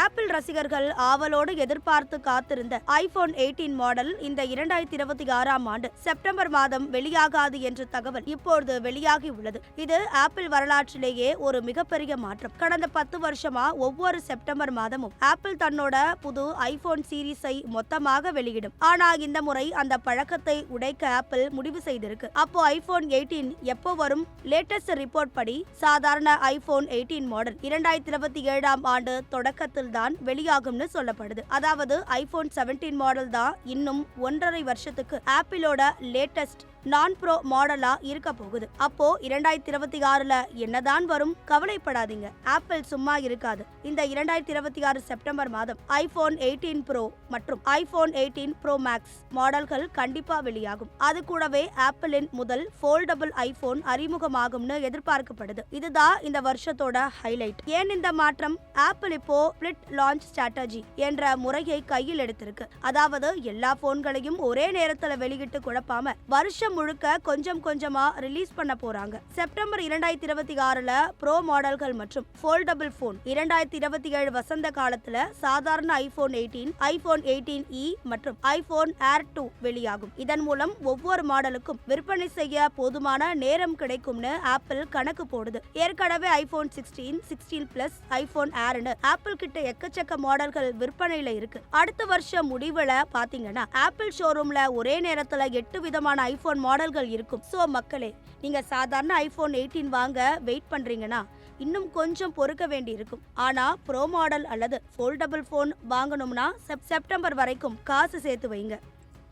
Apple ரசிகர்கள் ஆவலோடு எதிர்பார்த்து காத்திருந்த ஐபோன் 18 மாடல் இந்த 2026ஆம் ஆண்டு செப்டம்பர் மாதம் வெளியாகாது என்ற தகவல் இப்பொழுது வெளியாகி உள்ளது. இது ஆப்பிள் வரலாற்றிலேயே ஒரு மிகப்பெரிய மாற்றம். கடந்த 10 வருஷமா ஒவ்வொரு செப்டம்பர் மாதமும் ஆப்பிள் தன்னோட புது ஐபோன் சீரீஸை மொத்தமாக வெளியிடும். ஆனா இந்த முறை அந்த பழக்கத்தை உடைக்க ஆப்பிள் முடிவு செய்திருக்கு. அப்போ ஐபோன் 18 எப்போ வரும்? லேட்டஸ்ட் ரிப்போர்ட் படி சாதாரண ஐபோன் 18 மாடல் 2027ஆம் ஆண்டு தொடக்கத்தில் தான் வெளியாகும்னு சொல்லப்படுது. அதாவது ஐபோன் 17 மாடல் தான் இன்னும் 1.5 வருஷத்துக்கு ஆப்பிளோட லேட்டஸ்ட் நான் ப்ரோ மாடலா இருக்க போகுது. அப்போ 2026ல என்னதான் வரும்? கவலைப்படாதீங்க, ஆப்பிள் சும்மா இருக்காது. இந்த 2026 செப்டம்பர் மாதம் ஐபோன் 18 ப்ரோ மற்றும் ஐபோன் 18 ப்ரோ மேக்ஸ் மாடல்கள் கண்டிப்பா வெளியாகும். அது கூடவே ஆப்பிளின் முதல் ஃபோல்டபிள் ஐபோன் அறிமுகமாகும்னு எதிர்பார்க்கப்படுது. இதுதான் இந்த வருஷத்தோட ஹைலைட். ஏன் இந்த மாற்றம்? ஆப்பிள் இப்போ ஸ்பிளிட் லான்ச் ஸ்ட்ராட்டஜி என்ற முறையை கையில் எடுத்திருக்கு. அதாவது எல்லா போன்களையும் ஒரே நேரத்துல வெளியிட்டு குழப்பாம வருஷம் முழுக்க கொஞ்சம் கொஞ்சமா ரிலீஸ் பண்ண போறாங்க. செப்டம்பர் 2026ல ப்ரோ மாடல்கள் மற்றும் ஃபோல்டபிள் போன், 2027 வசந்த காலத்துல சாதாரண ஐபோன் 18, ஐபோன் 18e மற்றும் ஐபோன் ஏர் 2 வெளியாகும். இதன் மூலம் ஒவ்வொரு மாடலுக்கும் விற்பனை செய்ய போதுமான நேரம் கிடைக்கும்னு ஆப்பிள் கணக்கு போடுது. ஏற்கனவே ஐபோன் 16, 16 பிளஸ், ஐபோன் ஏர்னு ஆப்பிள் கிட்ட எக்கச்சக்க மாடல்கள் விற்பனையில இருக்கு. அடுத்த வருஷம் முடிவுல பாத்தீங்கன்னா ஆப்பிள் ஷோரூம்ல ஒரே நேரத்துல 8 விதமான ஐபோன் மாடல்கள் இருக்கும். சோ மக்களே, நீங்க சாதாரண ஐபோன் 18 வாங்க வெயிட் பண்றீங்கன்னா இன்னும் கொஞ்சம் பொறுக்க வேண்டி இருக்கும். ஆனா ப்ரோ மாடல் அல்லது ஃபோல்டபிள் போன் வாங்கணும்னா செப்டம்பர் வரைக்கும் காசு சேர்த்து வைங்க.